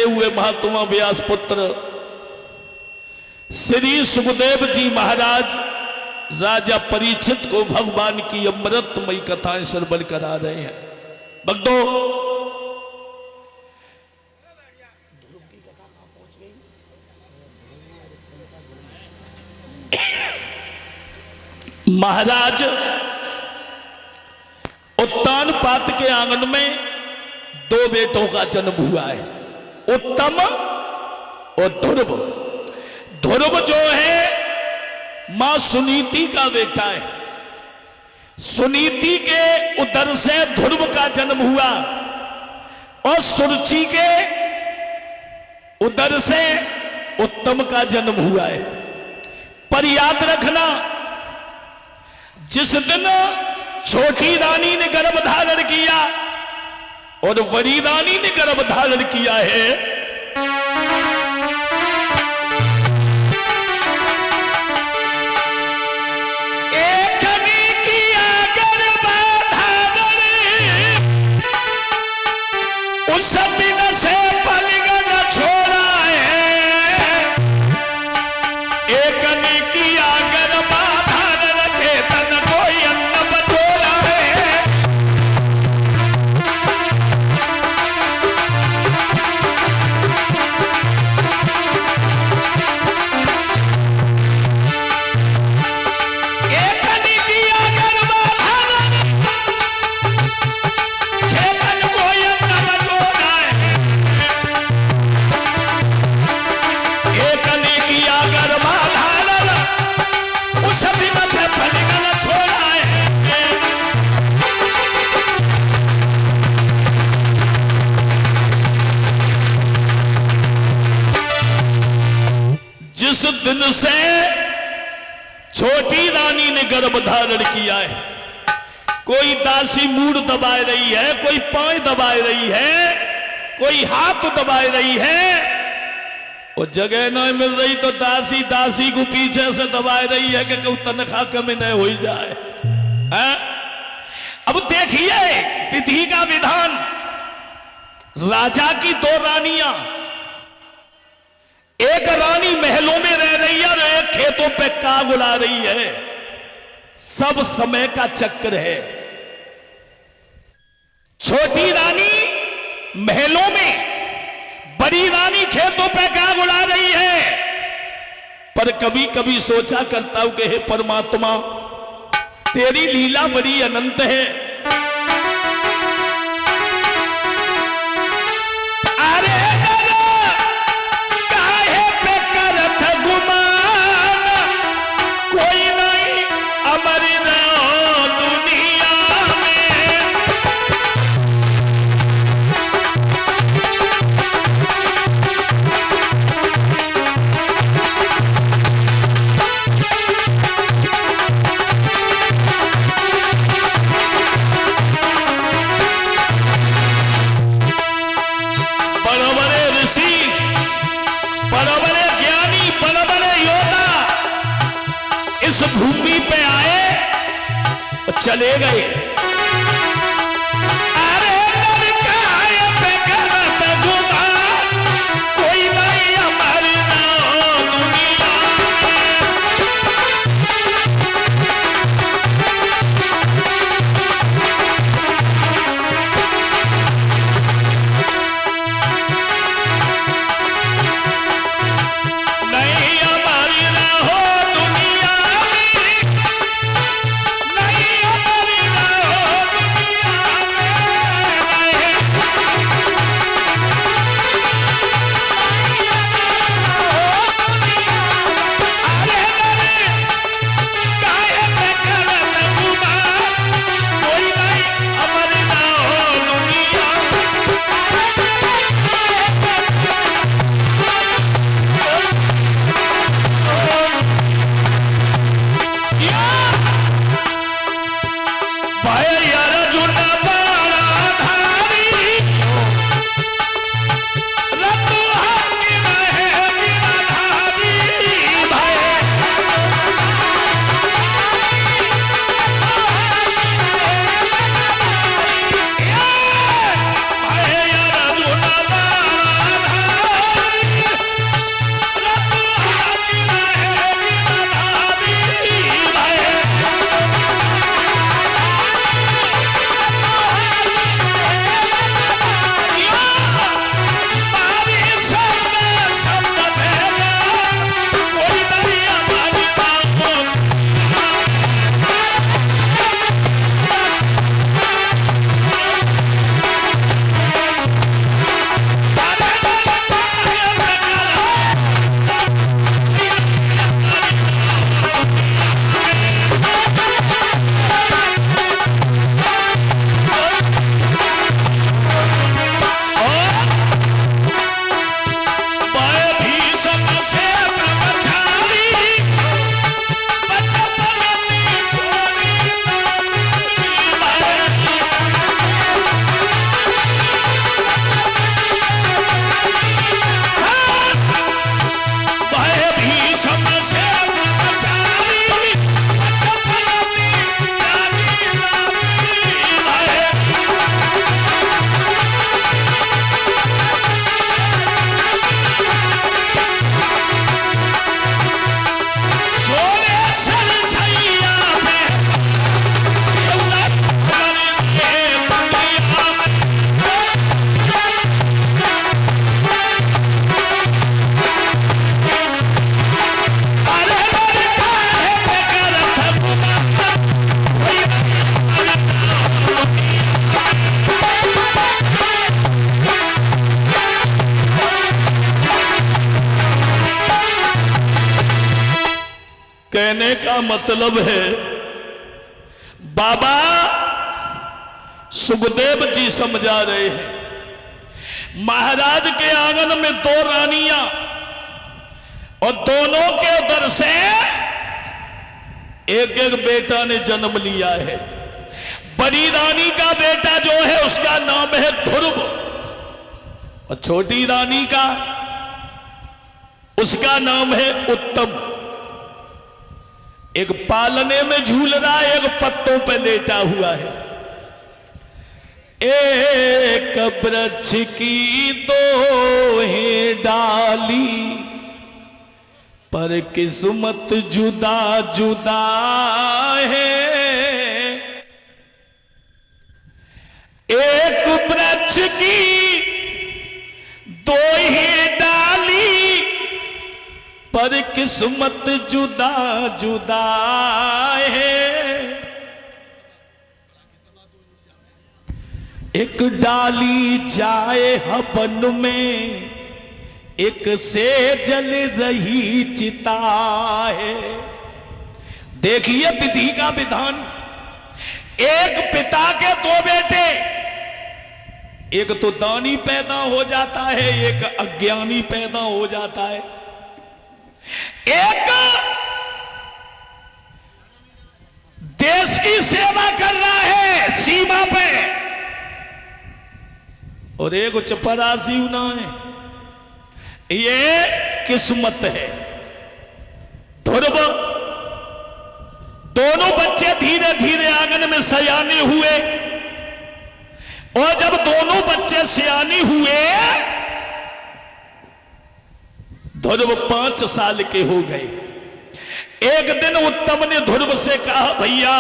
हुए महात्मा व्यास पुत्र श्री सुखदेव जी महाराज राजा परीक्षित को भगवान की अमृतमयी कथाएं श्रवण करा रहे हैं। भक्तों, महाराज उत्तानपाद के आंगन में दो बेटों का जन्म हुआ है, उत्तम और ध्रुव। ध्रुव जो है मां सुनीति का बेटा है। सुनीति के उदर से ध्रुव का जन्म हुआ और सुरुचि के उदर से उत्तम का जन्म हुआ है। पर याद रखना, जिस दिन छोटी रानी ने गर्भ धारण किया और बड़ी रानी ने गर्भ धारण किया है, उस दिन से पलंग न छोड़ा है। एक ने किया गर्भा धारण रखे तन कोई अन्न बटोरा है। एक ने किया गर्भा धारण खेतन कोई अन्न बटोरा है। एक ने किया गर्भा धारण उस दिन से पलंग न छोड़ा है। जिस दिन से छोटी रानी ने गर्भ धारण किया है, कोई दासी मूड दबाए रही है, कोई पांव दबाए रही है, कोई हाथ दबाए रही है, और जगह न मिल रही तो दासी दासी को पीछे से दबाए रही है कि कोई तनख्वाह कम न हो जाए। है? अब देखिए विधि का विधान, राजा की दो रानियां, एक रानी महलों में रह रही है और एक खेतों पे काग उड़ा रही है। सब समय का चक्र है। छोटी रानी महलों में, बड़ी रानी खेतों पे काग उड़ा रही है। पर कभी कभी सोचा करता हूं कि हे परमात्मा, तेरी लीला बड़ी अनंत है। अरे काहे पे करत गुमान, कोई नहीं अमर रहो दुनिया में। बड़े बड़े ऋषि, बड़े बड़े ज्ञानी, बड़े बड़े योद्धा इस भूमि पे आए और चले गए। अरे नरकाय पे करत गुमान, कोई नहीं अमर रहो दुनिया में। नहीं अमर रहो दुनिया में, नहीं अमर रहो कहने का मतलब है बाबा सुखदेव जी समझा रहे हैं महाराज के आंगन में दो रानियां और दोनों के उधर से एक एक बेटा ने जन्म लिया है। बड़ी रानी का बेटा जो है उसका नाम है ध्रुव और छोटी रानी का उसका नाम है उत्तम। एक पालने में झूल रहा है, एक पत्तों पे लेटा हुआ है। एक वृक्ष की दो ही डाली पर किस्मत जुदा जुदा है। एक वृक्ष की दो ही डाली पर किस्मत जुदा जुदा है। एक डाली जाए हवन में एक से जल रही चिता है। देखिए विधि का विधान। एक पिता के दो बेटे, एक तो दानी पैदा हो जाता है, एक अज्ञानी पैदा हो जाता है। एक देश की सेवा कर रहा है सीमा पे और एक चपरासी ना है। ये किस्मत है। ध्रुव दोनों बच्चे धीरे धीरे आंगन में सयाने हुए और जब दोनों बच्चे सयाने हुए ध्रुव 5 साल के हो गए। एक दिन उत्तम ने ध्रुव से कहा भैया